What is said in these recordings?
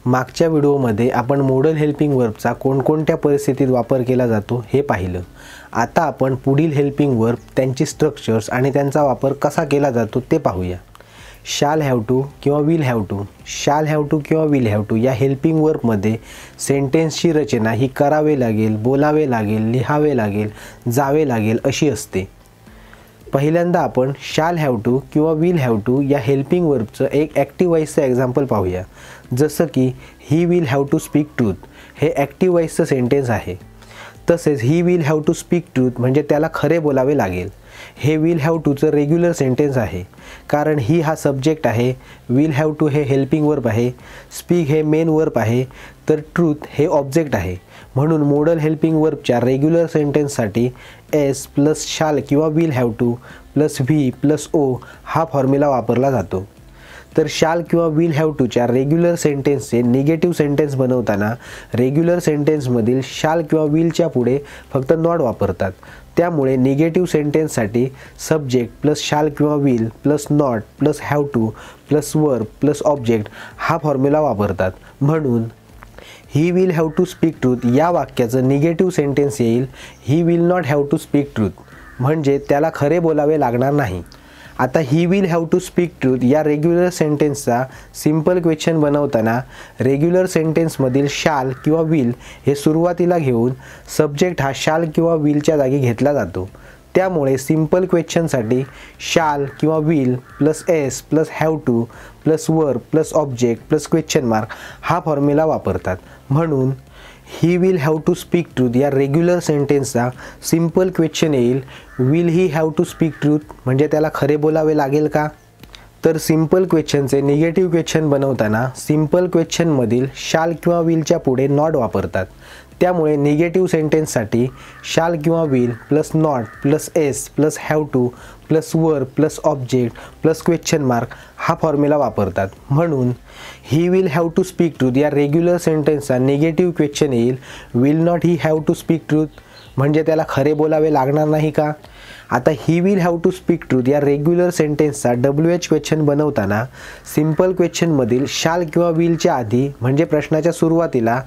मागच्या व्हिडिओमध्ये आपण मॉडल हेल्पिंग वर्बचा कोणकोणत्या परिस्थितीत वापर केला जातो हे पाहिलं। आता आपण पुढील हेल्पिंग वर्ब, त्यांची स्ट्रक्चर्स आणि त्यांचा वापर कसा केला जातो ते पाहूया। शॅल हॅव टू किंवा will have to, shall have to किंवा विल हॅव टू या हेल्पिंग वर्बमध्ये सेंटेन्सची रचना ही करावे लागेल, बोलावे लागेल, लिहावे लागेल, जावे लागेल अशी असते। पहिल्यांदा आपण शॅल हॅव टू किंवा विल हॅव टू या हेल्पिंग वर्बचं एक ॲक्टिव्ह वॉइसचं एक्झाम्पल पाहूया। जसं की he will have to speak truth, हे ॲक्टिव्ह वॉइसचं सेंटेन्स आहे। तसेच he will have to speak truth म्हणजे त्याला खरे बोलावे लागेल। हे विल हॅव टूचं रेग्युलर सेंटेन्स आहे, कारण ही हा सब्जेक्ट आहे, विल हॅव टू हे हेल्पिंग वर्ब आहे, स्पीक हे मेन वर्ब आहे, तर ट्रूथ हे ऑब्जेक्ट आहे। म्हणून मॉडल हेल्पिंग वर्बच्या रेग्युलर सेंटेन्ससाठी एस प्लस शॅल किंवा will have to plus V plus O हा फॉर्म्युला वापरला जातो। तर शॅल किंवा विल हॅव टूच्या रेग्युलर सेंटेन्सचे निगेटिव्ह सेंटेन्स बनवताना रेग्युलर सेंटेन्समधील शॅल किंवा विलच्या पुढे फक्त नॉट वापरतात। त्यामुळे निगेटिव्ह सेंटेन्ससाठी सब्जेक्ट प्लस शॅल किंवा will plus not plus have to plus verb plus object हा फॉर्म्युला वापरतात। म्हणून he will have to speak truth या वाक्याचं निगेटिव्ह सेंटेन्स येईल he will not have to speak truth, म्हणजे त्याला खरे बोलावे लागणार नाही। आता he will have to speak truth या रेग्युलर सेंटेन्सचा सिंपल क्वेश्चन बनवताना रेग्युलर सेंटेन्समधील शॅल किंवा विल हे सुरुवातीला घेऊन सब्जेक्ट हा शॅल किंवा विलच्या जागी घेतला जातो। त्यामुळे सिंपल क्वेश्चनसाठी शॅल किंवा will plus S plus have to plus verb plus object plus question mark हा फॉर्म्युला वापरतात। म्हणून he will have to speak truth या रेग्युलर सेंटेन्सचा सिंपल क्वेश्चन येईल will he have to speak truth, म्हणजे त्याला खरे बोलावे लागेल का? तर सिंपल क्वेश्चनचे निगेटिव्ह क्वेश्चन बनवताना सिंपल क्वेश्चनमधील शॅल किंवा विलच्या पुढे नॉट वापरतात। त्यामुळे निगेटिव्ह सेंटेन्ससाठी शॅल किंवा will plus not plus S plus have to plus verb plus object plus question mark हा फॉर्म्युला वापरतात। म्हणून he will have to speak truth या रेग्युलर सेंटेन्सचा निगेटिव्ह क्वेश्चन येईल will not he have to speak truth, म्हणजे त्याला खरे बोलावे लागणार नाही का? आता he will have to speak truth या रेग्युलर सेंटेन्सचा WH क्वेश्चन बनवताना सिंपल क्वेश्चनमधील शॅल किंवा विलच्या आधी म्हणजे प्रश्नाच्या सुरुवातीला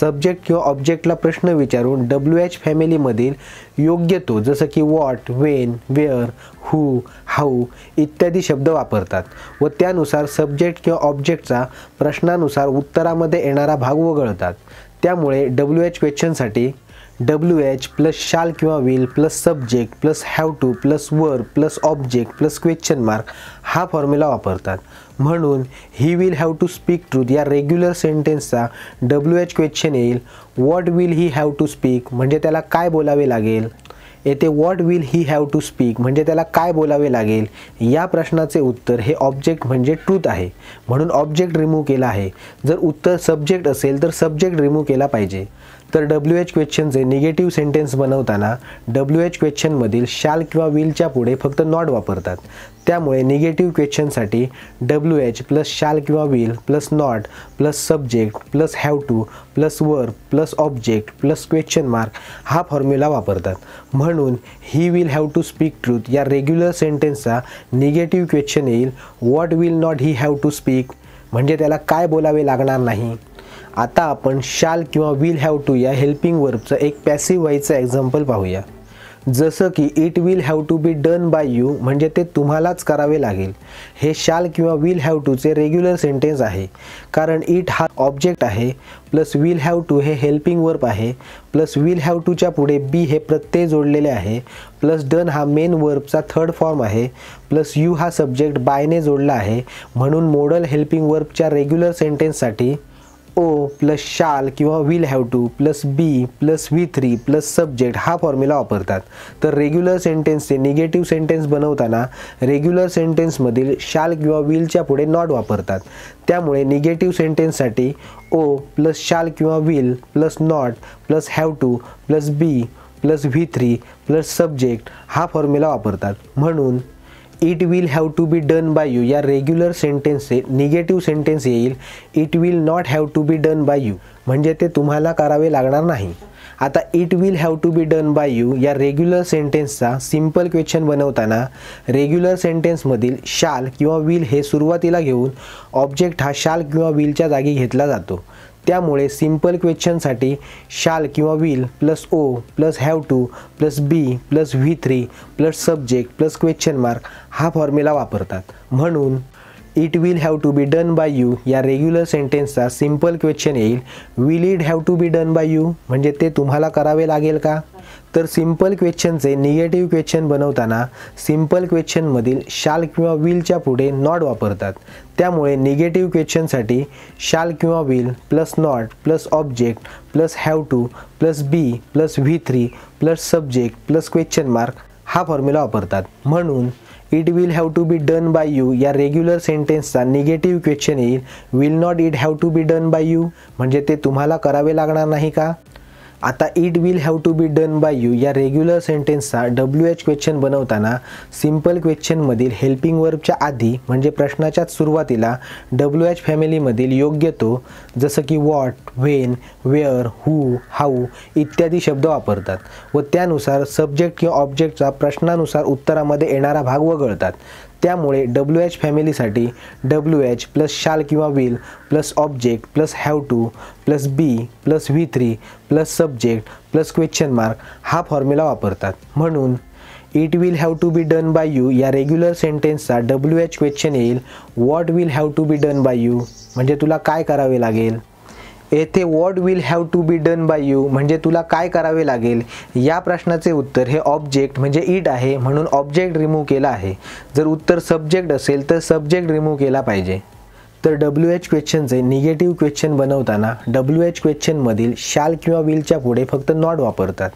सब्जेक्ट किंवा ऑब्जेक्टला प्रश्न विचारून WH फॅमिलीमधील योग्य तो जसं की what, when, where, who, how इत्यादी शब्द वापरतात व त्यानुसार सब्जेक्ट किंवा ऑब्जेक्टचा प्रश्नानुसार उत्तरामध्ये येणारा भाग वगळतात। त्यामुळे WH क्वेश्चनसाठी WH प्लस शॅल किंवा will plus subject plus have to plus verb plus object plus question mark हा फॉर्म्युला वापरतात। म्हणून he will have to speak truth या रेग्युलर सेंटेन्सचा WH क्वेश्चन येईल what will he have to speak, म्हणजे त्याला काय बोलावे लागेल? येथे what will he have to speak म्हणजे त्याला काय बोलावे लागेल या प्रश्नाचे उत्तर हे ऑब्जेक्ट म्हणजे ट्रूथ आहे, म्हणून ऑब्जेक्ट रिमूव्ह केला आहे। जर उत्तर सब्जेक्ट असेल तर सब्जेक्ट रिमूव्ह केला पाहिजे। तर WH क्वेश्चनचे निगेटिव्ह सेंटेन्स बनवताना WH क्वेश्चनमधील शॅल किंवा विलच्या पुढे फक्त नॉट वापरतात। त्यामुळे निगेटिव्ह क्वेश्चनसाठी WH प्लस शॅल किंवा will plus not plus subject plus have to plus verb plus object plus question mark हा फॉर्म्युला वापरतात। म्हणून he will have to speak truth या रेग्युलर सेंटेन्सचा निगेटिव्ह क्वेश्चन येईल what will not he have to speak, म्हणजे त्याला काय बोलावे लागणार नाही। आता आपण शॅल किंवा विल हॅव टू या हेल्पिंग वर्बचं एक पॅसिव्ह वॉइसचं एक्झाम्पल पाहूया। जसं की it will have to be done by you म्हणजे ते तुम्हालाच करावे लागेल। हे शॅल किंवा विल हॅव टूचे रेग्युलर सेंटेन्स आहे, कारण इट हा ऑब्जेक्ट आहे प्लस विल हॅव टू हे हेल्पिंग वर्ब आहे प्लस विल हॅव टूच्या पुढे बी हे प्रत्यय जोडलेले आहे प्लस डन हा मेन वर्बचा थर्ड फॉर्म आहे प्लस यू हा सब्जेक्ट बायने जोडला आहे। म्हणून मॉडल हेल्पिंग वर्बच्या रेग्युलर सेंटेन्ससाठी ओ प्लस शॅल किंवा will have to plus be plus V3 plus subject हा फॉर्म्युला वापरतात। तर रेग्युलर सेंटेन्सचे निगेटिव्ह सेंटेन्स बनवताना रेग्युलर सेंटेन्समधील शॅल किंवा विलच्या पुढे नॉट वापरतात। त्यामुळे निगेटिव्ह सेंटेन्ससाठी ओ प्लस शॅल किंवा will plus not plus have to plus be plus V3 plus subject हा फॉर्म्युला वापरतात। म्हणून it will have to be done by you या रेग्युलर सेंटेन्सचे निगेटिव्ह सेंटेन्स येईल it will not have to be done by you, म्हणजे ते तुम्हाला करावे लागणार नाही। आता it will have to be done by you या रेग्युलर सेंटेन्सचा सिंपल क्वेश्चन बनवताना रेग्युलर सेंटेन्समधील शाल किंवा विल हे सुरुवातीला घेऊन ऑब्जेक्ट हा शाल किंवा विलच्या जागी घेतला जातो. त्यामुळे सिंपल क्वेश्चनसाठी शाल किंवा will plus O plus have to plus be plus V3 plus subject plus question mark हा फॉर्म्युला वापरतात. म्हणून it will have to be done by you या रेग्युलर सेंटेन्सचा सिंपल क्वेश्चन येईल will it have to be done by you, म्हणजे ते तुम्हाला करावे लागेल का. तर सिंपल क्वेश्चनचे निगेटिव्ह क्वेश्चन बनवताना सिंपल क्वेश्चनमधील शाल किंवा विलच्या पुढे नॉट वापरतात. त्यामुळे निगेटिव्ह क्वेश्चनसाठी शाल किंवा will plus not plus object plus have to plus be plus V3 plus subject plus question mark हा फॉर्म्युला वापरतात. म्हणून it will have to be done by you या रेग्युलर सेंटेन्सचा निगेटिव्ह क्वेश्चन येईल will not it have to be done by you, म्हणजे ते तुम्हाला करावे लागणार नाही का. आता it will have to be done by you या रेग्युलर सेंटेन्सचा WH क्वेश्चन बनवताना सिंपल क्वेश्चनमधील हेल्पिंग वर्बच्या आधी म्हणजे प्रश्नाच्याच सुरुवातीला WH फॅमिलीमधील योग्य तो जसं की what, when, where, who, how इत्यादी शब्द वापरतात व त्यानुसार सब्जेक्ट किंवा ऑब्जेक्टचा प्रश्नानुसार उत्तरामध्ये येणारा भाग वगळतात. त्यामुळे WH फॅमिलीसाठी WH प्लस शाल किंवा will plus object plus have to plus be plus V3 plus subject plus question mark हा फॉर्म्युला वापरतात. म्हणून it will have to be done by you या रेग्युलर सेंटेन्सचा WH क्वेश्चन येईल what will have to be done by you, म्हणजे तुला काय करावे लागेल. येथे what will have to be done by you म्हणजे तुला काय करावे लागेल या प्रश्नाचे उत्तर हे ऑब्जेक्ट म्हणजे इट आहे, म्हणून ऑब्जेक्ट रिमूव्ह केला आहे. जर उत्तर सब्जेक्ट असेल तर सब्जेक्ट रिमूव्ह केला पाहिजे. तर WH क्वेश्चनचे निगेटिव्ह क्वेश्चन बनवताना WH क्वेश्चनमधील शाल किंवा विलच्या पुढे फक्त नॉट वापरतात.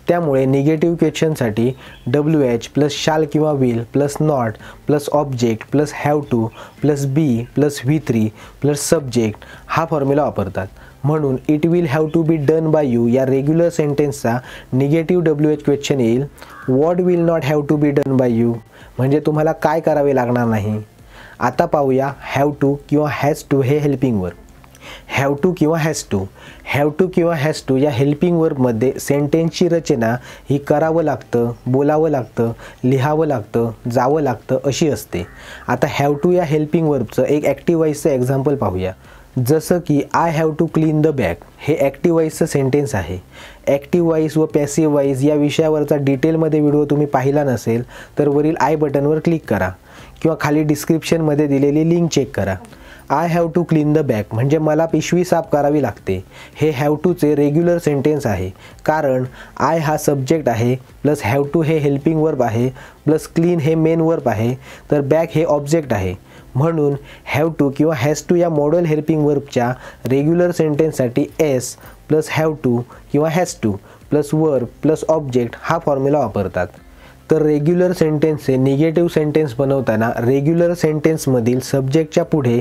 त्यामुळे निगेटिव्ह क्वेश्चनसाठी WH प्लस शाल किंवा will plus not plus object plus have to plus be plus V3 plus subject हा फॉर्म्युला वापरतात. म्हणून it will have to be done by you या रेग्युलर सेंटेन्सचा निगेटिव्ह WH क्वेश्चन येईल what will not have to be done by you, म्हणजे तुम्हाला काय करावे लागणार नाही. आता पाहूया हॅव टू किंवा हॅज टू हे हेल्पिंग वर्ब. हॅव टू किंवा हॅज टू या हेल्पिंग वर्बमध्ये सेंटेन्सची रचना ही करावं लागतं, बोलावं लागतं, लिहावं लागतं, जावं लागतं अशी असते. आता हॅव टू या हेल्पिंग वर्बचं एक ॲक्टिव्ह वॉइसचं एक्झाम्पल पाहूया. जसं की I have to clean the bag हे ॲक्टिव्ह वॉइसचं सेंटेन्स आहे. ॲक्टिव्ह वॉइस व पॅसिव्ह वॉइस या विषयावरचा डिटेलमध्ये व्हिडिओ तुम्ही पाहिला नसेल तर वरील आय बटनवर क्लिक करा किंवा खाली डिस्क्रिप्शनमध्ये दिलेली लिंक चेक करा. I have to clean the bag म्हणजे मला पिशवी साफ करावी लागते हे हॅव टूचे रेग्युलर सेंटेन्स आहे, कारण आय हा सब्जेक्ट आहे प्लस हॅव टू हे हेल्पिंग वर्ब आहे प्लस क्लीन हे मेन वर्ब आहे तर बॅग हे ऑब्जेक्ट आहे. म्हणून हॅव टू किंवा हॅज टू या मॉडल हेल्पिंग वर्बच्या रेग्युलर सेंटेन्ससाठी एस प्लस हॅव टू किंवा has to plus verb plus object हा फॉर्म्युला वापरतात. तर रेग्युलर सेंटेन्सचे निगेटिव्ह सेंटेन्स बनवताना रेग्युलर सेंटेन्समधील सब्जेक्टच्या पुढे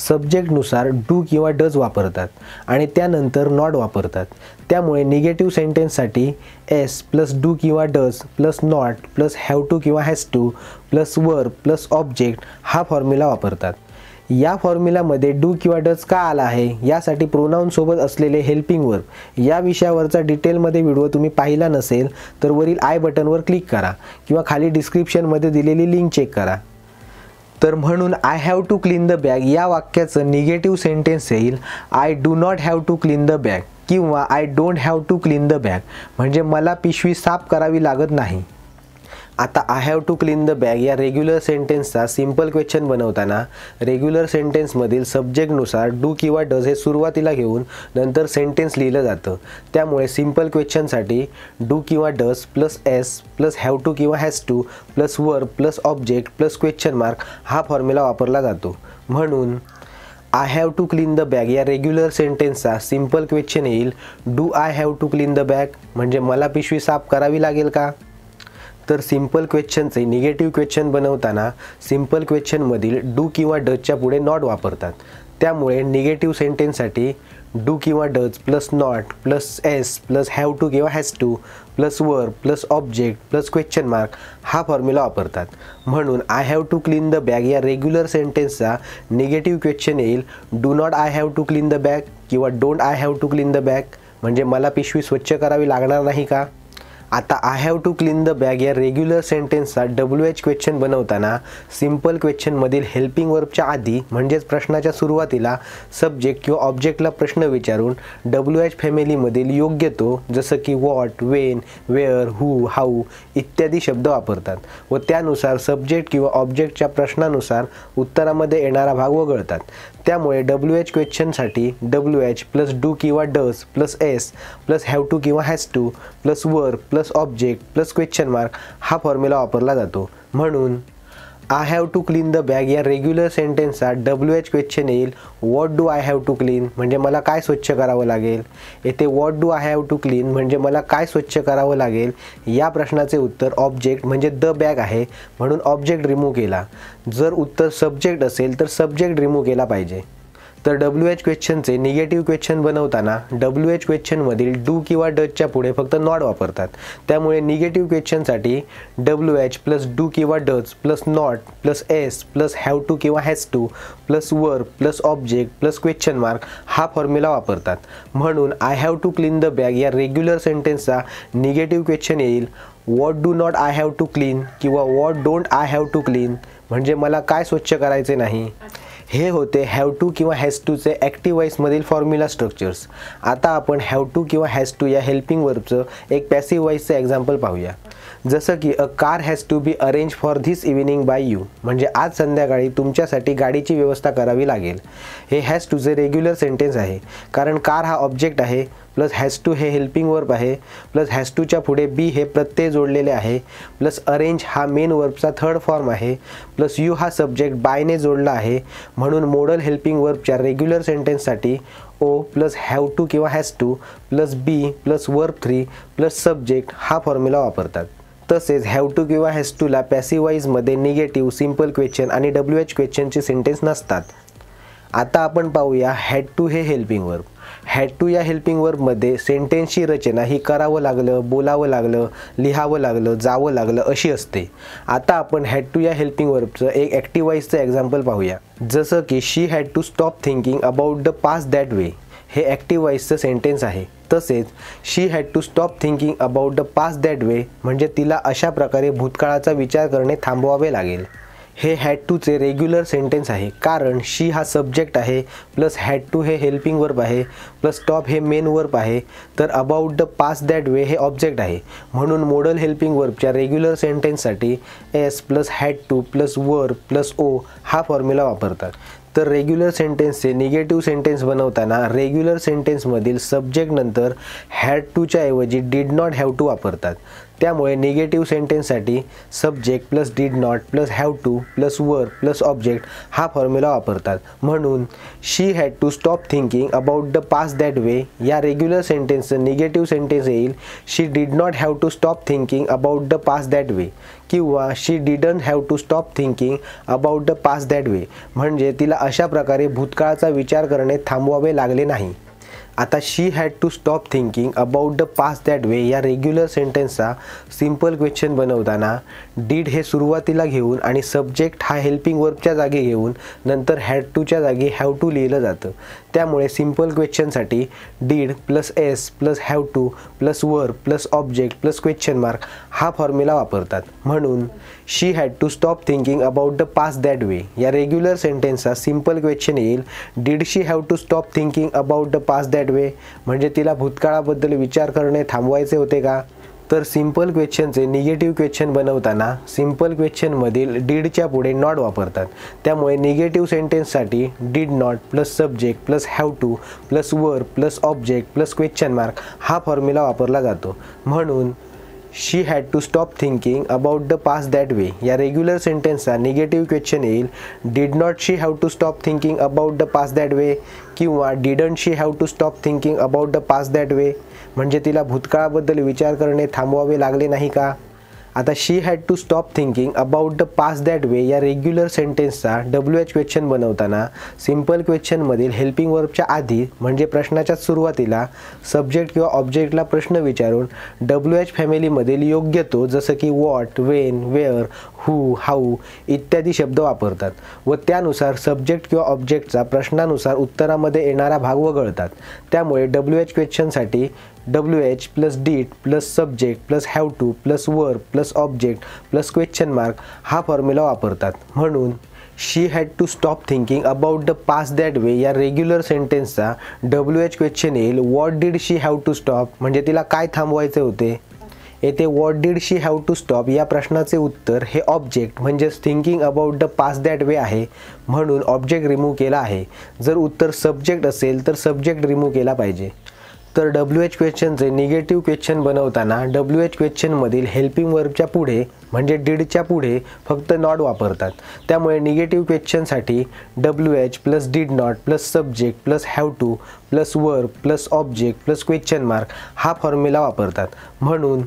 सब्जेक्टनुसार डू किंवा डज वापरतात आणि त्यानंतर नॉट वापरतात. त्यामुळे निगेटिव्ह सेंटेन्ससाठी एस प्लस डू किंवा does plus not plus have to किंवा has to plus verb plus object हा फॉर्म्युला वापरतात. या फॉर्म्युलामध्ये डू किंवा डज का आला आहे यासाठी प्रोनाऊनसोबत असलेले हेल्पिंग वर्ब या विषयावरचा डिटेलमध्ये व्हिडिओ तुम्ही पाहिला नसेल तर वरील आय बटनवर क्लिक करा किंवा खाली डिस्क्रिप्शनमध्ये दिलेली लिंक चेक करा. तर म्हणून I have to clean the bag या वाक्याचं निगेटिव्ह सेंटेन्स येईल I do not have to clean the bag किंवा I don't have to clean the bag म्हणजे मला पिशवी साफ करावी लागत नाही. आता I have to clean the bag या रेग्युलर सेंटेन्सचा सिंपल क्वेश्चन बनवताना रेग्युलर सेंटेन्समधील सब्जेक्टनुसार डू किंवा डज हे सुरुवातीला घेऊन नंतर सेंटेन्स लिहिलं जातं. त्यामुळे सिंपल क्वेश्चनसाठी डू किंवा does plus S plus have to किंवा has to plus verb plus object plus question mark हा फॉर्म्युला वापरला जातो. म्हणून I have to clean the bag या रेग्युलर सेंटेन्सचा सिंपल क्वेश्चन येईल do I have to clean the bag म्हणजे मला पिशवी साफ करावी लागेल का. तर सिंपल क्वेश्चनचे निगेटिव्ह क्वेश्चन बनवताना सिंपल क्वेश्चनमधील डू किंवा डजच्या पुढे नॉट वापरतात. त्यामुळे निगेटिव्ह सेंटेन्ससाठी डू किंवा does plus not plus S plus have to किंवा has to plus verb plus object plus question mark हा फॉर्म्युला वापरतात. म्हणून I have to clean the bag या रेग्युलर सेंटेन्सचा निगेटिव्ह क्वेश्चन येईल do not I have to clean the bag किंवा don't I have to clean the bag म्हणजे मला पिशवी स्वच्छ करावी लागणार नाही का? आता I have to clean the bag या रेग्युलर सेंटेन्सचा WH क्वेश्चन बनवताना सिम्पल क्वेश्चनमधील हेल्पिंग वर्बच्या आधी म्हणजेच प्रश्नाच्या सुरुवातीला सब्जेक्ट किंवा ऑब्जेक्टला प्रश्न विचारून WH फॅमिलीमधील योग्य तो जसं की what, when, where, who, how इत्यादी शब्द वापरतात व त्यानुसार सब्जेक्ट किंवा ऑब्जेक्टच्या प्रश्नानुसार उत्तरामध्ये येणारा भाग वगळतात. त्यामुळे WH क्वेश्चनसाठी WH प्लस डू किंवा does plus S plus have to किंवा has to plus verb plus object plus question mark हा फॉर्म्युला वापरला जातो. म्हणून I have to clean the bag या रेग्युलर सेंटेन्सचा WH क्वेश्चन येईल what do I have to clean म्हणजे मला काय स्वच्छ करावं लागेल. येथे what do I have to clean म्हणजे मला काय स्वच्छ करावं लागेल या प्रश्नाचे उत्तर ऑब्जेक्ट म्हणजे द बॅग आहे म्हणून ऑब्जेक्ट रिमूव्ह केला. जर उत्तर सब्जेक्ट असेल तर सब्जेक्ट रिमूव्ह केला पाहिजे. तर WH क्वेश्चनचे निगेटिव्ह क्वेश्चन बनवताना WH क्वेश्चनमधील डू किंवा डजच्या पुढे फक्त नॉट वापरतात. त्यामुळे निगेटिव्ह क्वेश्चनसाठी WH प्लस डू किंवा does plus not plus S plus have to किंवा has to plus verb plus object plus question mark हा फॉर्म्युला वापरतात. म्हणून I have to clean the bag या रेग्युलर सेंटेन्सचा निगेटिव्ह क्वेश्चन येईल what do not I have to clean किंवा what don't I have to clean म्हणजे मला काय स्वच्छ करायचे नाही. हे होते हॅव टू किंवा हॅज टूचे ॲक्टिव्ह वॉईसमधील फॉर्म्युला स्ट्रक्चर्स. आता आपण हॅव टू किंवा हॅज टू या हेल्पिंग वर्बचं एक पॅसिव्ह वॉईसचं एक्झाम्पल पाहूया. जसं की a car has to be arrange for this evening by you म्हणजे आज संध्याकाळी तुमच्यासाठी गाडीची व्यवस्था करावी लागेल. हे हॅज टूचे रेग्युलर सेंटेन्स आहे कारण कार हा ऑब्जेक्ट आहे प्लस हॅज टू हे हेल्पिंग वर्ब आहे प्लस हॅज टूच्या पुढे बी हे प्रत्यय जोडलेले आहे प्लस अरेंज हा मेन वर्बचा थर्ड फॉर्म आहे प्लस यू हा सब्जेक्ट बायने जोडला आहे. म्हणून मॉडल हेल्पिंग वर्बच्या रेग्युलर सेंटेन्ससाठी ओ प्लस हॅव टू किंवा has to plus be plus verb 3 plus subject हा फॉर्म्युला वापरतात. तसेच हॅव टू किंवा हॅज टूला पॅसिव्ह वॉईसमध्ये निगेटिव्ह, सिम्पल क्वेश्चन आणि WH क्वेश्चनचे सेंटेन्स नसतात. आता आपण पाहूया हॅड टू हे हेल्पिंग वर्ब. हॅड टू या हेल्पिंग वर्बमध्ये सेंटेन्सची रचना ही करावं लागलं, बोलावं लागलं, लिहावं लागलं, जावं लागलं अशी असते. आता आपण हॅड टू या हेल्पिंग वर्बचं एक ॲक्टिव्ह वॉईसचं एक्झाम्पल पाहूया. जसं की she had to stop thinking about the past that way हे ॲक्टिव्ह वॉईसचं सेंटेन्स आहे. तसेच she had to stop thinking about the past that way म्हणजे तिला अशा प्रकारे भूतकाळाचा विचार करणे थांबवावे लागेल. हे हॅड टूचे रेग्युलर सेंटेन्स आहे कारण शी हा सब्जेक्ट आहे प्लस हॅड टू हे हेल्पिंग वर्ब आहे प्लस स्टॉप हे मेन वर्ब आहे तर about the past that way हे ऑब्जेक्ट आहे. म्हणून मॉडल हेल्पिंग वर्बच्या रेग्युलर सेंटेन्ससाठी S plus had to plus verb plus O हा फॉर्म्युला वापरतात. तर रेग्युलर सेंटेन्सचे निगेटिव्ह सेंटेन्स बनवताना रेग्युलर सेंटेन्समधील सब्जेक्ट नंतर हॅड टूच्या ऐवजी डिड नॉट हॅव टू वापरतात. त्यामुळे निगेटिव्ह सेंटेन्ससाठी subject plus did not plus have to plus verb plus object हा फॉर्म्युला वापरतात. म्हणून she had to stop thinking about the past that way या रेग्युलर सेंटेन्सचं निगेटिव्ह सेंटेन्स येईल she did not have to stop thinking about the past that way किंवा she didn't have to stop thinking about the past that way म्हणजे तिला अशा प्रकारे भूतकाळाचा विचार करणे थांबवावे लागले नाही. आता she had to stop thinking about the past that way या रेग्युलर सेंटेन्सचा सिम्पल क्वेश्चन बनवताना डीड हे सुरुवातीला घेऊन आणि सब्जेक्ट हा हेल्पिंग वर्बच्या जागी घेऊन नंतर हॅड टूच्या जागी हॅव टू लिहिलं जातं. त्यामुळे सिम्पल क्वेश्चनसाठी did plus S plus have to plus verb plus object plus question mark हा फॉर्म्युला वापरतात. म्हणून she had to stop thinking about the past that way या रेग्युलर सेंटेन्सचा सिम्पल क्वेश्चन येईल did she have to stop thinking about the past that way म्हणजे तिला भूतकाळाबद्दल विचार करणे थांबवायचे होते का. तर सिम्पल क्वेश्चनचे निगेटिव्ह क्वेश्चन बनवताना सिम्पल क्वेश्चनमधील डीडच्या पुढे नॉट वापरतात. त्यामुळे निगेटिव्ह सेंटेन्ससाठी did not plus subject plus have to plus verb plus object plus question mark हा फॉर्म्युला वापरला जातो. म्हणून she had to stop thinking about the past that way या रेग्युलर सेंटेन्सचा निगेटिव्ह क्वेश्चन येईल did not she have to stop thinking about the past that way किंवा didn't she have to stop thinking about the past that way म्हणजे तिला भूतकाळाबद्दल विचार करणे थांबवावे लागले नाही का. आता she had to stop thinking about the past that way या रेग्युलर सेंटेन्सचा WH क्वेश्चन बनवताना सिम्पल क्वेश्चनमधील हेल्पिंग वर्बच्या आधी म्हणजे प्रश्नाच्या सुरुवातीला सब्जेक्ट किंवा ऑब्जेक्टला प्रश्न विचारून WH फॅमिलीमधील योग्य तो जसं की what, when, where, who, how इत्यादी शब्द वापरतात व त्यानुसार सब्जेक्ट किंवा ऑब्जेक्टचा प्रश्नानुसार उत्तरामध्ये येणारा भाग वगळतात. त्यामुळे WH क्वेश्चनसाठी WH plus did plus subject plus have to plus verb plus object plus question mark हा फॉर्म्युला वापरतात. म्हणून she had to stop thinking about the past that way या रेग्युलर सेंटेन्सचा WH क्वेश्चन येईल what did she have to stop म्हणजे तिला काय थांबवायचे होते. येथे what did she have to stop या प्रश्नाचे उत्तर हे ऑब्जेक्ट म्हणजेच thinking about the past that वे आहे म्हणून ऑब्जेक्ट रिमूव्ह केला आहे. जर उत्तर सब्जेक्ट असेल तर सब्जेक्ट रिमूव्ह केला पाहिजे. तर WH क्वेश्चनचे निगेटिव्ह क्वेश्चन बनवताना WH क्वेश्चनमधील हेल्पिंग वर्बच्या पुढे म्हणजे डीडच्या पुढे फक्त नॉट वापरतात. त्यामुळे निगेटिव्ह क्वेश्चनसाठी WH plus did not plus subject plus have to plus verb plus object plus question mark हा फॉर्म्युला वापरतात. म्हणून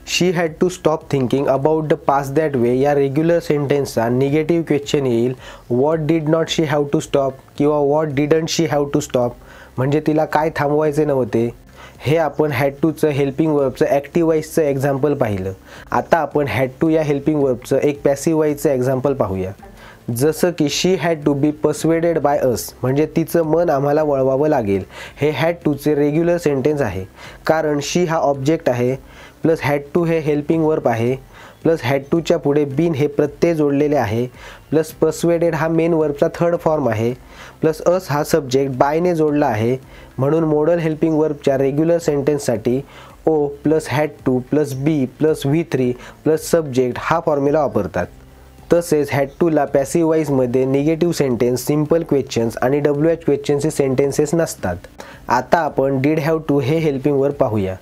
she had to stop thinking about the past that way या रेग्युलर सेंटेन्सचा निगेटिव्ह क्वेश्चन येईल what did not she have to stop किंवा what didn't she have to stop म्हणजे तिला काय थांबवायचे नव्हते. हे आपण हॅड टूचं हेल्पिंग वर्बचं ॲक्टिव्ह वाईजचं एक्झाम्पल पाहिलं. आता आपण हॅड टू या हेल्पिंग वर्बचं एक पॅसिव्ह वाईजचं एक्झाम्पल पाहूया. जसं की she had to be persuaded by us म्हणजे तिचं मन आम्हाला वळवावं लागेल. हे हॅड टूचे रेग्युलर सेंटेन्स आहे कारण शी हा ऑब्जेक्ट आहे प्लस हॅड टू हे हेल्पिंग वर्ब आहे प्लस हॅड टूच्या पुढे बीन हे प्रत्यय जोडलेले आहे प्लस पर्स्वेडेड हा मेन वर्बचा थर्ड फॉर्म आहे प्लस अस हा सब्जेक्ट बायने जोडला आहे. म्हणून मॉडल हेल्पिंग वर्बच्या रेग्युलर सेंटेन्ससाठी O plus had to plus be plus V3 plus subject हा फॉर्म्युला वापरतात. तसेच हॅड टूला पॅसिव्ह वाईजमध्ये निगेटिव्ह सेंटेन्स, सिम्पल क्वेश्चन्स आणि WH क्वेश्चनचे सेंटेन्सेस नसतात. आता आपण डीड हॅव टू हे हेल्पिंग वर्ब पाहूया.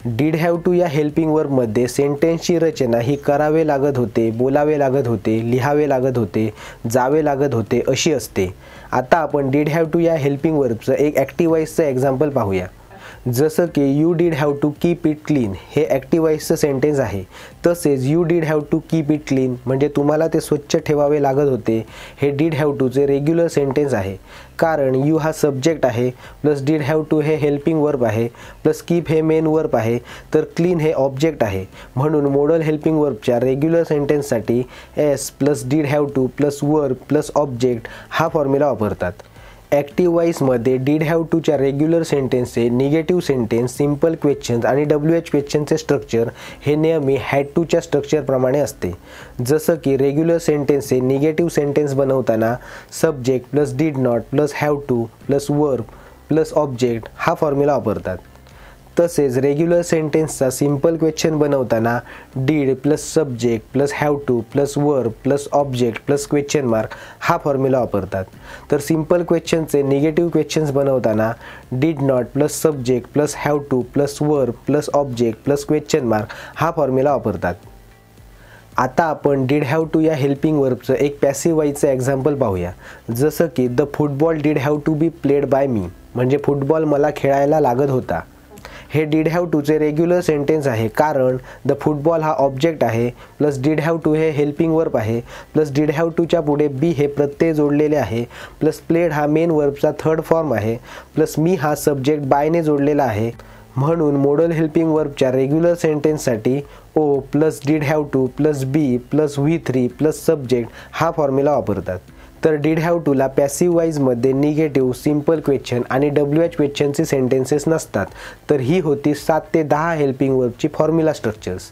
डीड हॅव टू या हेल्पिंग वर्बमध्ये सेंटेन्सची रचना ही करावे लागत होते, बोलावे लागत होते, लिहावे लागत होते, जावे लागत होते अशी असते. आता आपण डीड हॅव टू या हेल्पिंग वर्बचं एक ॲक्टिव्ह वाईजचं एक्झाम्पल पाहूया. जसं की you did have to keep it clean हे ॲक्टिव्ह वाईजचं सेंटेन्स आहे. तसेच you did have to keep it clean म्हणजे तुम्हाला ते स्वच्छ ठेवावे लागत होते हे डीड हॅव टूचे रेग्युलर सेंटेन्स आहे कारण यू हा सब्जेक्ट आहे प्लस डीड हॅव टू हे हेल्पिंग वर्ब आहे प्लस कीप हे मेन वर्ब आहे तर क्लीन हे ऑब्जेक्ट आहे. म्हणून मॉडल हेल्पिंग वर्बच्या रेग्युलर सेंटेन्ससाठी S plus did have to plus verb plus object हा फॉर्म्युला वापरतात. ॲक्टिव्ह वाईजमध्ये डीड हॅव टूच्या रेग्युलर सेंटेन्सचे निगेटिव्ह सेंटेन्स, सिम्पल क्वेश्चन्स आणि WH क्वेश्चनचे स्ट्रक्चर हे नेहमी हॅड टूच्या स्ट्रक्चरप्रमाणे असते. जसं की रेग्युलर सेंटेन्सचे निगेटिव्ह सेंटेन्स बनवताना subject plus did not plus have to plus verb plus object हा फॉर्म्युला वापरतात. तसेच रेग्युलर सेंटेन्सचा सिम्पल क्वेश्चन बनवताना did plus subject plus have to plus verb plus object plus question mark हा formula वापरतात. तर simple क्वेश्चनचे निगेटिव्ह क्वेश्चन्स बनवताना did not plus subject plus have to plus verb plus object plus question mark हा formula वापरतात. आता आपण did have to या हेल्पिंग वर्बचं एक पॅसिव्ह वाईजचं एक्झाम्पल पाहूया. जसं की the football did have to be played by मी म्हणजे फुटबॉल मला खेळायला लागत होता. हे डीड हॅव टूचे रेग्युलर सेंटेन्स आहे कारण द फुटबॉल हा ऑब्जेक्ट आहे प्लस डीड हॅव टू हे हेल्पिंग वर्ब आहे प्लस डीड हॅव टूच्या पुढे बी हे प्रत्यय जोडलेले आहे प्लस प्लेड हा मेन वर्बचा थर्ड फॉर्म आहे प्लस मी हा सब्जेक्ट बायने जोडलेला आहे. म्हणून मॉडल हेल्पिंग वर्बच्या रेग्युलर सेंटेन्ससाठी O plus did have to plus be plus V3 plus subject हा फॉर्म्युला वापरतात. तर डीड हॅव टूला पॅसिव्ह वाईजमध्ये निगेटिव्ह, सिम्पल क्वेश्चन आणि WH क्वेश्चनचे सेंटेन्सेस नसतात. तर ही होती 7 ते 10 हेल्पिंग वर्बची फॉर्म्युला स्ट्रक्चर्स.